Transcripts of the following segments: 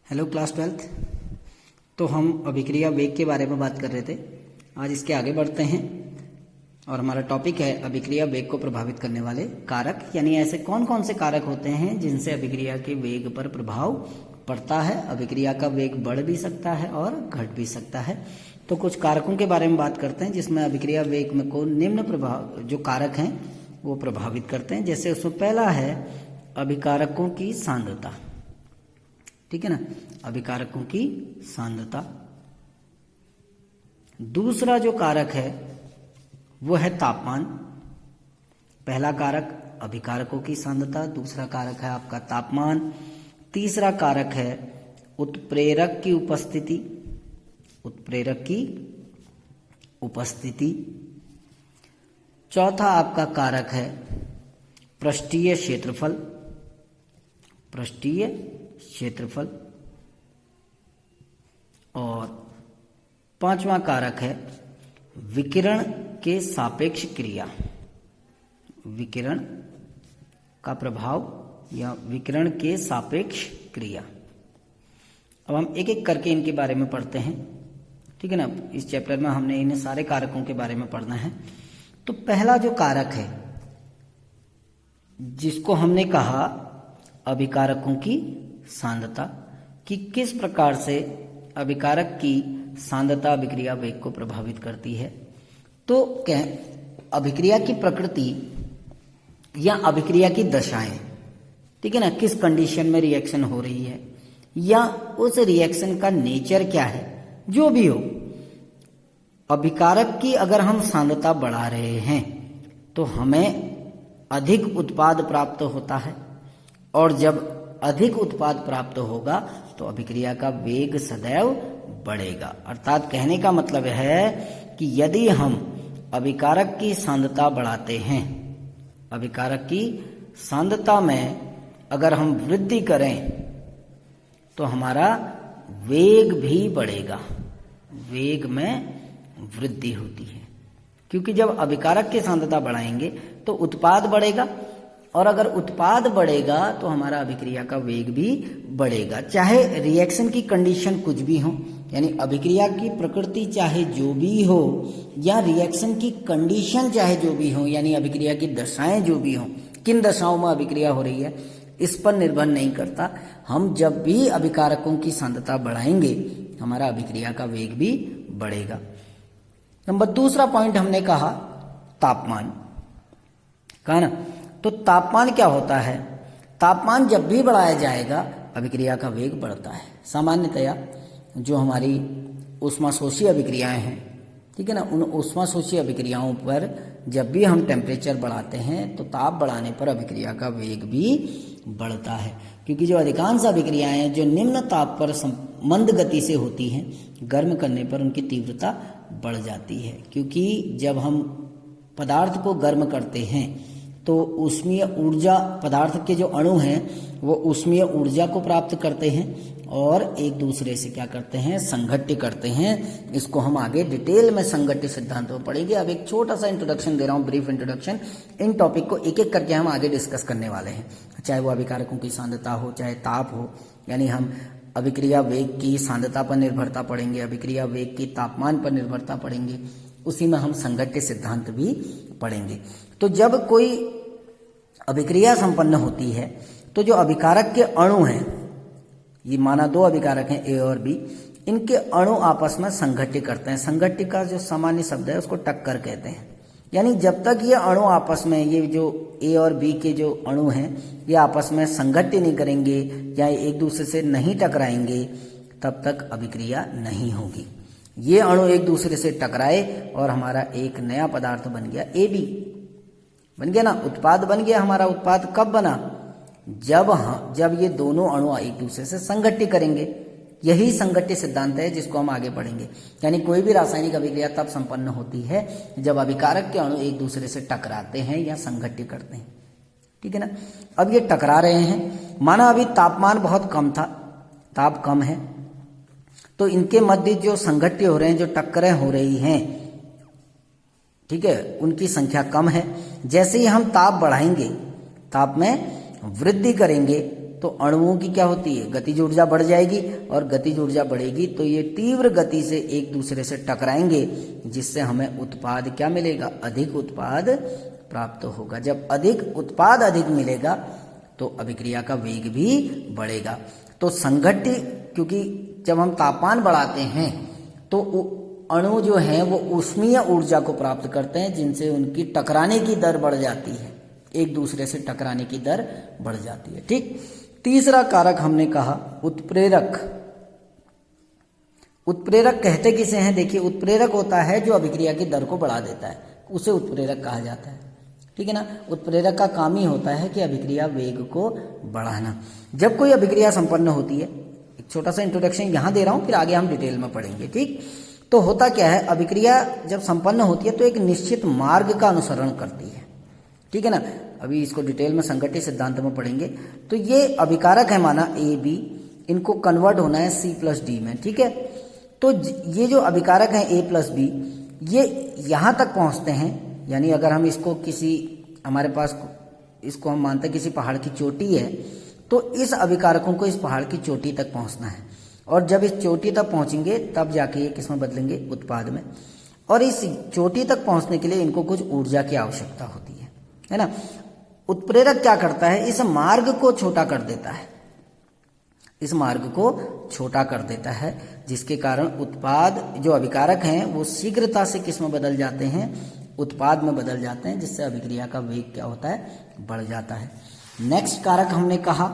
Hello class 12th। तो हम अभिक्रिया वेग के बारे में बात कर रहे थे। आज इसके आगे बढ़ते हैं और हमारा टॉपिक है अभिक्रिया वेग को प्रभावित करने वाले कारक, यानी ऐसे कौन कौन से कारक होते हैं जिनसे अभिक्रिया के वेग पर प्रभाव पड़ता है। अभिक्रिया का वेग बढ़ भी सकता है और घट भी सकता है। तो कुछ कारकों के बारे में बात करते हैं जिसमें अभिक्रिया वेग में को निम्न प्रभाव जो कारक हैं वो प्रभावित करते हैं। जैसे उसमें पहला है अभिकारकों की सांद्रता, ठीक है ना, अभिकारकों की सांद्रता। दूसरा जो कारक है वो है तापमान। पहला कारक अभिकारकों की सांद्रता, दूसरा कारक है आपका तापमान, तीसरा कारक है उत्प्रेरक की उपस्थिति, उत्प्रेरक की उपस्थिति। चौथा आपका कारक है पृष्ठीय क्षेत्रफल, पृष्ठीय क्षेत्रफल। और पांचवा कारक है विकिरण के सापेक्ष क्रिया, विकिरण का प्रभाव या विकिरण के सापेक्ष क्रिया। अब हम एक एक करके इनके बारे में पढ़ते हैं, ठीक है ना। इस चैप्टर में हमने इन सारे कारकों के बारे में पढ़ना है। तो पहला जो कारक है जिसको हमने कहा अभिकारकों की सांद्रता, कि किस प्रकार से अभिकारक की सांद्रता अभिक्रिया वेग को प्रभावित करती है। तो अभिक्रिया की प्रकृति या अभिक्रिया की दशाएं, ठीक है ना, किस कंडीशन में रिएक्शन हो रही है या उस रिएक्शन का नेचर क्या है, जो भी हो, अभिकारक की अगर हम सांद्रता बढ़ा रहे हैं तो हमें अधिक उत्पाद प्राप्त होता है, और जब अधिक उत्पाद प्राप्त होगा तो अभिक्रिया का वेग सदैव बढ़ेगा। अर्थात कहने का मतलब है कि यदि हम अभिकारक की सांद्रता बढ़ाते हैं, अभिकारक की सांद्रता में अगर हम वृद्धि करें तो हमारा वेग भी बढ़ेगा, वेग में वृद्धि होती है। क्योंकि जब अभिकारक की सांद्रता बढ़ाएंगे तो उत्पाद बढ़ेगा, और अगर उत्पाद बढ़ेगा तो हमारा अभिक्रिया का वेग भी बढ़ेगा, चाहे रिएक्शन की कंडीशन कुछ भी हो, यानी अभिक्रिया की प्रकृति चाहे जो भी हो या रिएक्शन की कंडीशन चाहे जो भी हो, यानी अभिक्रिया की दशाएं जो भी हो, किन दशाओं में अभिक्रिया हो रही है इस पर निर्भर नहीं करता। हम जब भी अभिकारकों की सांद्रता बढ़ाएंगे हमारा अभिक्रिया का वेग भी बढ़ेगा। नंबर दूसरा पॉइंट हमने कहा तापमान, कहा ना। तो तापमान क्या होता है, तापमान जब भी बढ़ाया जाएगा अभिक्रिया का वेग बढ़ता है। सामान्यतया जो हमारी ऊष्माशोषी अभिक्रियाएं हैं, ठीक है ना, उन ऊष्माशोषी अभिक्रियाओं पर जब भी हम टेम्परेचर बढ़ाते हैं तो ताप बढ़ाने पर अभिक्रिया का वेग भी बढ़ता है। क्योंकि जो अधिकांश अभिक्रियाएं जो निम्न ताप पर मंद गति से होती हैं, गर्म करने पर उनकी तीव्रता बढ़ जाती है। क्योंकि जब हम पदार्थ को गर्म करते हैं तो ऊष्मीय ऊर्जा, पदार्थ के जो अणु हैं वो ऊष्मीय ऊर्जा को प्राप्त करते हैं और एक दूसरे से क्या करते हैं, संघट्य करते हैं। इसको हम आगे डिटेल में संघट्य सिद्धांत में पढ़ेंगे। अब एक छोटा सा इंट्रोडक्शन दे रहा हूँ, ब्रीफ इंट्रोडक्शन। इन टॉपिक को एक एक करके हम आगे डिस्कस करने वाले हैं, चाहे वो अभिकारकों की सांद्रता हो चाहे ताप हो, यानी हम अभिक्रिया वेग की सांद्रता पर निर्भरता पढ़ेंगे, अभिक्रिया वेग की तापमान पर निर्भरता पढ़ेंगे, उसी में हम संघट्य सिद्धांत भी पढ़ेंगे। तो जब कोई अभिक्रिया संपन्न होती है तो जो अभिकारक के अणु हैं, ये माना दो अभिकारक हैं ए और बी, इनके अणु आपस में संघट्य करते हैं। संघट्य का जो सामान्य शब्द है उसको टक्कर कहते हैं। यानी जब तक ये अणु आपस में, ये जो ए और बी के जो अणु हैं ये आपस में संघट्य नहीं करेंगे या एक दूसरे से नहीं टकराएंगे तब तक अभिक्रिया नहीं होगी। ये अणु एक दूसरे से टकराए और हमारा एक नया पदार्थ बन गया, ए बी बन गया ना, उत्पाद बन गया। हमारा उत्पाद कब बना, जब ये दोनों अणु एक दूसरे से संघट्य करेंगे। यही संघट्य सिद्धांत है जिसको हम आगे पढ़ेंगे। यानी कोई भी रासायनिक अभिक्रिया तब संपन्न होती है जब अभिकारक के अणु एक दूसरे से टकराते हैं या संघट्य करते हैं, ठीक है ना। अब ये टकरा रहे हैं, माना अभी तापमान बहुत कम था, ताप कम है, तो इनके मध्य जो संघट्य हो रहे हैं, जो टक्करें हो रही हैं, ठीक है, उनकी संख्या कम है। जैसे ही हम ताप बढ़ाएंगे, ताप में वृद्धि करेंगे तो अणुओं की क्या होती है, गतिज ऊर्जा बढ़ जाएगी, और गतिज ऊर्जा बढ़ेगी तो ये तीव्र गति से एक दूसरे से टकराएंगे, जिससे हमें उत्पाद क्या मिलेगा, अधिक उत्पाद प्राप्त होगा। जब अधिक मिलेगा तो अभिक्रिया का वेग भी बढ़ेगा। तो संघट्य, क्योंकि जब हम तापमान बढ़ाते हैं तो अणु जो हैं वो ऊष्मीय ऊर्जा को प्राप्त करते हैं, जिनसे उनकी टकराने की दर बढ़ जाती है, एक दूसरे से टकराने की दर बढ़ जाती है। ठीक। तीसरा कारक हमने कहा उत्प्रेरक। उत्प्रेरक कहते किसे हैं, देखिए उत्प्रेरक होता है जो अभिक्रिया की दर को बढ़ा देता है, उसे उत्प्रेरक कहा जाता है। ठीक है ना। उत्प्रेरक का काम ही होता है कि अभिक्रिया वेग को बढ़ाना। जब कोई अभिक्रिया संपन्न होती है, एक छोटा सा इंट्रोडक्शन यहां दे रहा हूं, फिर आगे हम डिटेल में पढ़ेंगे। ठीक। तो होता क्या है, अभिक्रिया जब संपन्न होती है तो एक निश्चित मार्ग का अनुसरण करती है। ठीक है ना। अभी इसको डिटेल में संघट्य सिद्धांत में पढ़ेंगे। तो ये अभिकारक है माना ए बी, इनको कन्वर्ट होना है सी प्लस डी में। ठीक है। तो ये जो अभिकारक है ए प्लस बी, ये यहां तक पहुंचते हैं, यानी अगर हम इसको किसी, हमारे पास इसको हम मानते हैं किसी पहाड़ की चोटी है, तो इस अभिकारकों को इस पहाड़ की चोटी तक पहुंचना है, और जब इस चोटी तक पहुंचेंगे तब जाके ये किसमें बदलेंगे, उत्पाद में। और इस चोटी तक पहुंचने के लिए इनको कुछ ऊर्जा की आवश्यकता होती है ना। उत्प्रेरक क्या करता है, इस मार्ग को छोटा कर देता है, इस मार्ग को छोटा कर देता है, जिसके कारण उत्पाद जो अभिकारक हैं वो शीघ्रता से किसमें बदल जाते हैं, उत्पाद में बदल जाते हैं, जिससे अभिक्रिया का वेग क्या होता है, बढ़ जाता है। नेक्स्ट कारक हमने कहा,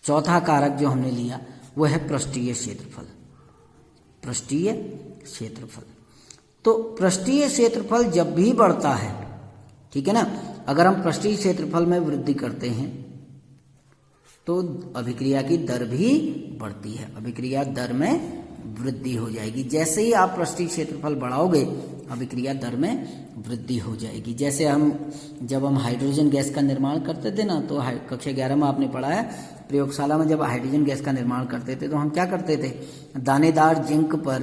चौथा कारक जो हमने लिया वो है पृष्ठीय क्षेत्रफल। पृष्ठीय क्षेत्रफल, तो पृष्ठीय क्षेत्रफल जब भी बढ़ता है, ठीक है ना, अगर हम पृष्ठीय क्षेत्रफल में वृद्धि करते हैं तो अभिक्रिया की दर भी बढ़ती है, अभिक्रिया दर में वृद्धि हो जाएगी। जैसे ही आप पृष्ठीय क्षेत्रफल बढ़ाओगे अभिक्रिया दर में वृद्धि हो जाएगी। जैसे जब हम हाइड्रोजन गैस का निर्माण करते थे ना, तो कक्षा 11 में आपने पढ़ा है, प्रयोगशाला में जब हाइड्रोजन गैस का निर्माण करते थे तो हम क्या करते थे, दानेदार जिंक पर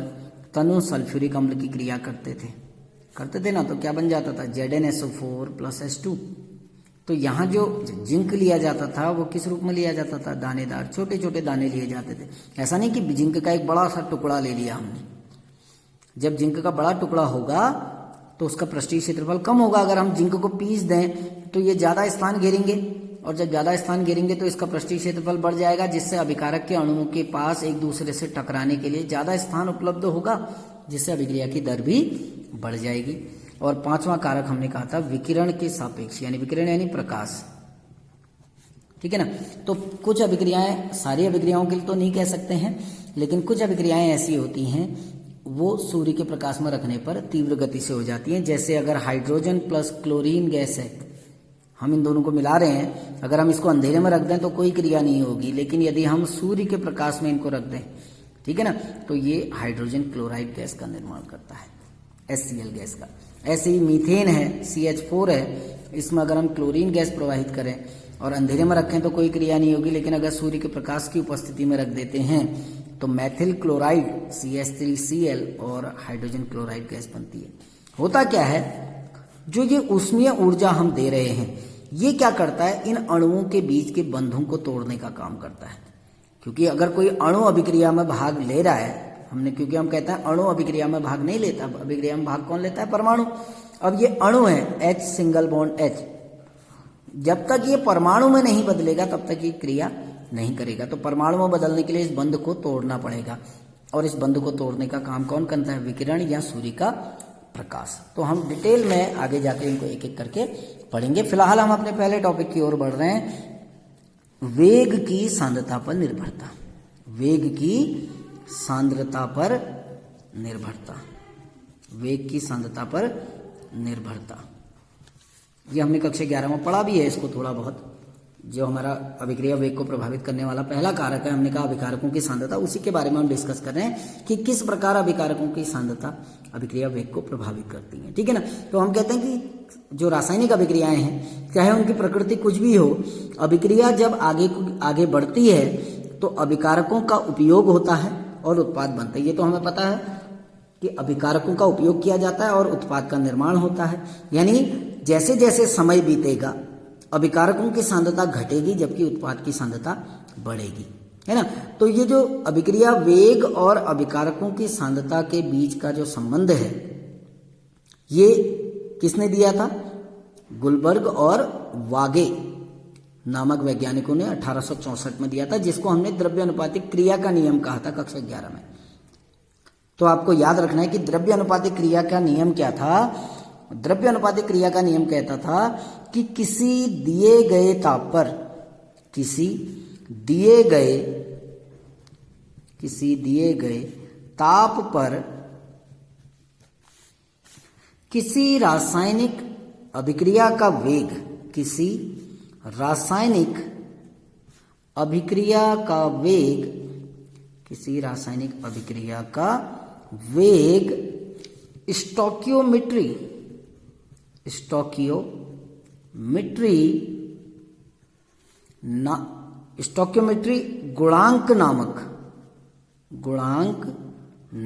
तनु सल्फ्यूरिक अम्ल की क्रिया करते थे ना, तो क्या बन जाता था, ZnSO4 + H2। तो यहाँ जो जिंक लिया जाता था वो किस रूप में लिया जाता था, दानेदार, छोटे छोटे दाने लिए जाते थे। ऐसा नहीं कि जिंक का एक बड़ा सा टुकड़ा ले लिया हमने। जब जिंक का बड़ा टुकड़ा होगा तो उसका पृष्ठीय क्षेत्रफल कम होगा। अगर हम जिंक को पीस दें तो ये ज्यादा स्थान घेरेंगे, और जब ज्यादा स्थान घेरेंगे तो इसका पृष्ठीय क्षेत्रफल बढ़ जाएगा, जिससे अभिकारक के अणुओं के पास एक दूसरे से टकराने के लिए ज्यादा स्थान उपलब्ध होगा, जिससे अभिक्रिया की दर भी बढ़ जाएगी। और पांचवा कारक हमने कहा था विकिरण के सापेक्ष, यानी विकिरण यानी प्रकाश। ठीक है ना। तो कुछ अभिक्रियाएं, सारी अभिक्रियाओं के लिए तो नहीं कह सकते हैं, लेकिन कुछ अभिक्रियाएं ऐसी होती हैं वो सूर्य के प्रकाश में रखने पर तीव्र गति से हो जाती हैं। जैसे अगर हाइड्रोजन प्लस क्लोरीन गैस है, हम इन दोनों को मिला रहे हैं, अगर हम इसको अंधेरे में रख दें तो कोई क्रिया नहीं होगी, लेकिन यदि हम सूर्य के प्रकाश में इनको रख दें, ठीक है ना, तो ये हाइड्रोजन क्लोराइड गैस का निर्माण करता है, HCl गैस का। ऐसे ही मीथेन है, CH4 है, इसमें अगर हम क्लोरीन गैस प्रवाहित करें और अंधेरे में रखें तो कोई क्रिया नहीं होगी, लेकिन अगर सूर्य के प्रकाश की उपस्थिति में रख देते हैं तो मैथिल क्लोराइड CH3Cl और हाइड्रोजन क्लोराइड गैस बनती है। होता क्या है, जो ये ऊष्मीय ऊर्जा हम दे रहे हैं ये क्या करता है, इन अणुओं के बीच के बंधों को तोड़ने का काम करता है। क्योंकि अगर कोई अणु अभिक्रिया में भाग ले रहा है, क्योंकि हम कहते हैं अणु अभिक्रिया में भाग नहीं लेता, अभिक्रिया में भाग कौन लेता है, परमाणु। अब ये अणु है H सिंगल बॉन्ड H, जब तक ये परमाणु में नहीं बदलेगा तब तक ये क्रिया नहीं करेगा। तो परमाणु में बदलने के लिए इस बंध को तोड़ना पड़ेगा, और इस बंध को तोड़ने का काम कौन करता है, विकिरण या सूर्य का प्रकाश। तो हम डिटेल में आगे जाकर इनको एक एक करके पढ़ेंगे। फिलहाल हम अपने पहले टॉपिक की ओर बढ़ रहे हैं, वेग की सांद्रता पर निर्भरता। वेग की सांद्रता पर निर्भरता, वेग की सांद्रता पर निर्भरता, ये हमने कक्षा 11 में पढ़ा भी है इसको थोड़ा बहुत। जो हमारा अभिक्रिया वेग को प्रभावित करने वाला पहला कारक है, हमने कहा अभिकारकों की सांद्रता, उसी के बारे में हम डिस्कस कर रहे हैं कि किस प्रकार अभिकारकों की सांद्रता अभिक्रिया वेग को प्रभावित करती है। ठीक है ना। तो हम कहते हैं कि जो रासायनिक अभिक्रियाएं हैं, चाहे उनकी प्रकृति कुछ भी हो, अभिक्रिया जब आगे बढ़ती है तो अभिकारकों का उपयोग होता है और उत्पाद बनता है। ये तो हमें पता है कि अभिकारकों का उपयोग किया जाता है और उत्पाद का निर्माण होता है। यानी जैसे जैसे समय बीतेगा अभिकारकों की सांद्रता घटेगी जबकि उत्पाद की सांद्रता बढ़ेगी, है ना। तो ये जो अभिक्रिया वेग और अभिकारकों की सांद्रता के बीच का जो संबंध है, ये किसने दिया था? गुलबर्ग और वागे नामक वैज्ञानिकों ने 1864 में दिया था, जिसको हमने द्रव्यानुपातिक क्रिया का नियम कहा था कक्षा 11 में। तो आपको याद रखना है कि द्रव्यानुपातिक क्रिया का नियम क्या था। द्रव्यानुपातिक क्रिया का नियम कहता था कि किसी दिए गए ताप पर, किसी दिए गए ताप पर किसी रासायनिक अभिक्रिया का वेग, किसी रासायनिक अभिक्रिया का वेग, किसी रासायनिक अभिक्रिया का वेग स्टोकियोमेट्री गुणांक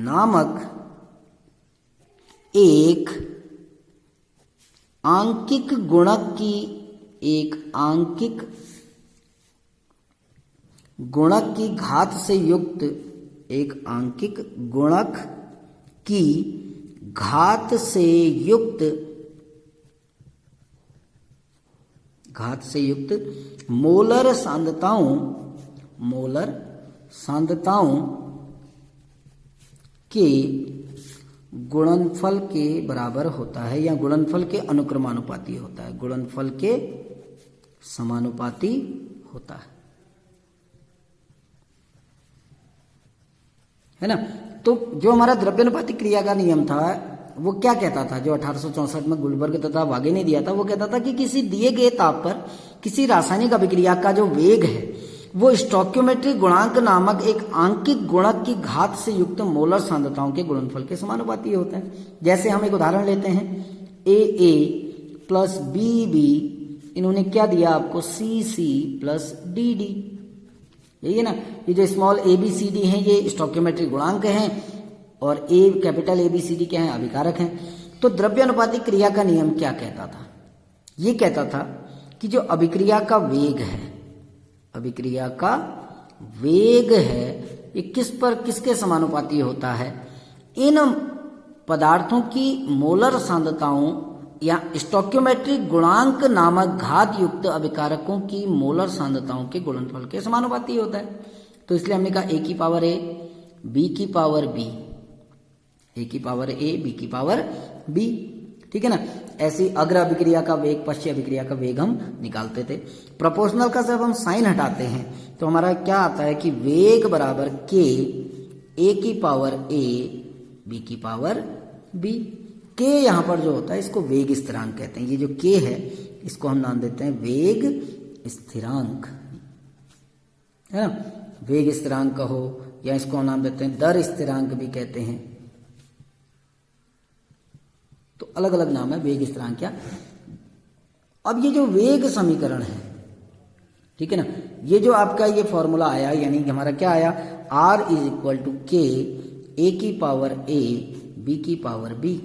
नामक एक आंकिक गुणक की घात से युक्त, एक आंकिक गुणक की घात से युक्त मोलर सांद्रताओं के गुणनफल के बराबर होता है, या गुणनफल के अनुक्रमानुपाती होता है, गुणनफल के समानुपाती होता है ना। तो जो हमारा द्रव्यानुपातिक क्रिया का नियम था वो क्या कहता था, जो 1864 में गुलबर्ग तथा वागे ने दिया था, वो कहता था कि किसी दिए गए ताप पर किसी रासायनिक अभिक्रिया का जो वेग है वो स्टोकियोमेट्रिक गुणांक नामक एक आंकिक गुणक की घात से युक्त मोलर सांद्रताओं के गुणनफल के समानुपाती होता है। जैसे हम एक उदाहरण लेते हैं, AA प्लस BB, इन्होंने क्या दिया आपको, CC प्लस DD, यही है ना। ये जो स्मॉल ABCD हैं ये स्टोकियोमेट्रिक गुणांक हैं और कैपिटल ABCD क्या है, अभिकारक हैं। तो द्रव्यानुपातिक क्रिया का नियम क्या कहता था? ये कहता था कि जो अभिक्रिया का वेग है ये किसके समानुपाती होता है? इन पदार्थों की मोलर सांद्रताओं या स्टोकियोमेट्रिक गुणांक नामक घात युक्त अभिकारकों की मोलर सांद्रताओं के गुणनफल के समानुपाती होता है। तो इसलिए हमने कहा A की पावर A, B की पावर B, A की पावर A, B की पावर B, ठीक है ना। ऐसी अग्र अभिक्रिया का वेग, पश्च अभिक्रिया का वेग हम निकालते थे। प्रोपोर्शनल का जब हम साइन हटाते हैं तो हमारा क्या आता है कि वेग बराबर K, A की पावर A, B की पावर B। K यहाँ पर जो होता है इसको वेग स्थिरांक कहते हैं। ये जो K है इसको हम नाम देते हैं वेग स्थिरांक, है ना। वेग स्थिरांक कहो या इसको हम नाम देते हैं दर स्थिरांक भी कहते हैं, तो अलग अलग नाम है वेग स्थिरांक क्या। अब ये जो वेग समीकरण है, ठीक है ना, ये जो आपका ये फॉर्मूला आया, यानी हमारा क्या आया, R is equal to K, A की पावर A, B की पावर B,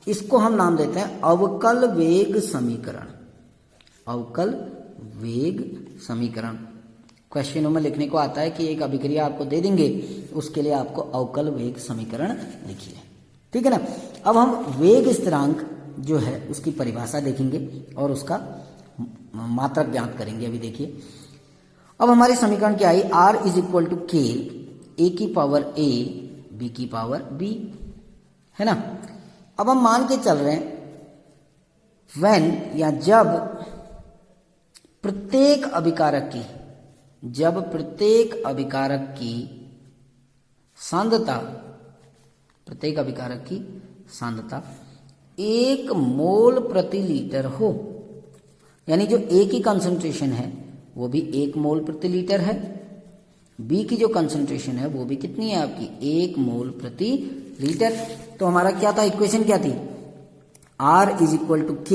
इसको हम नाम देते हैं अवकल वेग समीकरण। अवकल वेग समीकरण क्वेश्चनों में लिखने को आता है कि एक अभिक्रिया आपको दे देंगे, उसके लिए आपको अवकल वेग समीकरण लिखिए, ठीक है ना। अब हम वेग स्थिरांक जो है उसकी परिभाषा देखेंगे और उसका मात्रक ज्ञात करेंगे। अभी देखिए, अब हमारी समीकरण क्या आई, R is equal to K, A की पावर A, B की पावर B, है ना। अब हम मान के चल रहे हैं when या जब प्रत्येक अभिकारक की सांद्रता 1 मोल प्रति लीटर हो, यानी जो A की कंसंट्रेशन है वो भी 1 मोल प्रति लीटर है, B की जो कंसंट्रेशन है वो भी कितनी है आपकी, 1 मोल प्रति लीटर। तो हमारा क्या था, इक्वेशन क्या थी, R is equal to K,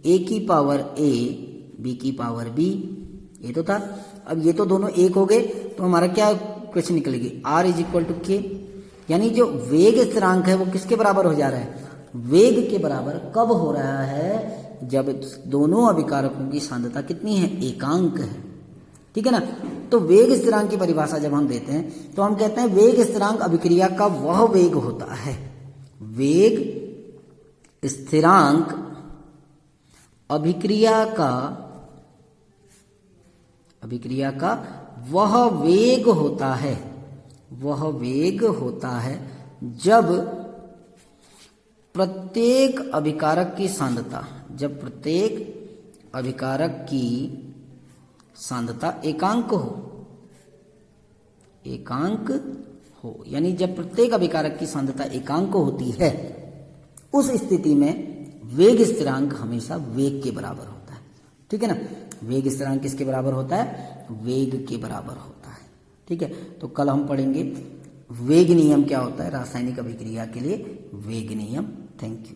A की पावर A, B की पावर B, ये तो था। अब ये तो दोनों एक हो गए, तो हमारा क्या इक्वेशन निकलेगी, R is equal to K, यानी जो वेग स्थिरांक है वो किसके बराबर हो जा रहा है, वेग के बराबर कब हो रहा है, जब दोनों अभिकारकों की सांद्रता कितनी है, एकांक है, ठीक है ना। तो वेग स्थिरांक की परिभाषा जब हम देते हैं तो हम कहते हैं वेग स्थिरांक अभिक्रिया का वह वेग होता है, वेग स्थिरांक अभिक्रिया का वह वेग होता है, वह वेग होता है जब प्रत्येक अभिकारक की सांद्रता, जब प्रत्येक अभिकारक की सांद्रता एकांक हो, यानी जब प्रत्येक अभिकारक की सांद्रता एकांक होती है, उस स्थिति में वेग स्थिरांक हमेशा वेग के बराबर होता है, ठीक है ना। वेग स्थिरांक किसके बराबर होता है, वेग के बराबर होता है, ठीक है। तो कल हम पढ़ेंगे वेग नियम क्या होता है रासायनिक अभिक्रिया के लिए, वेग नियम। Thank you.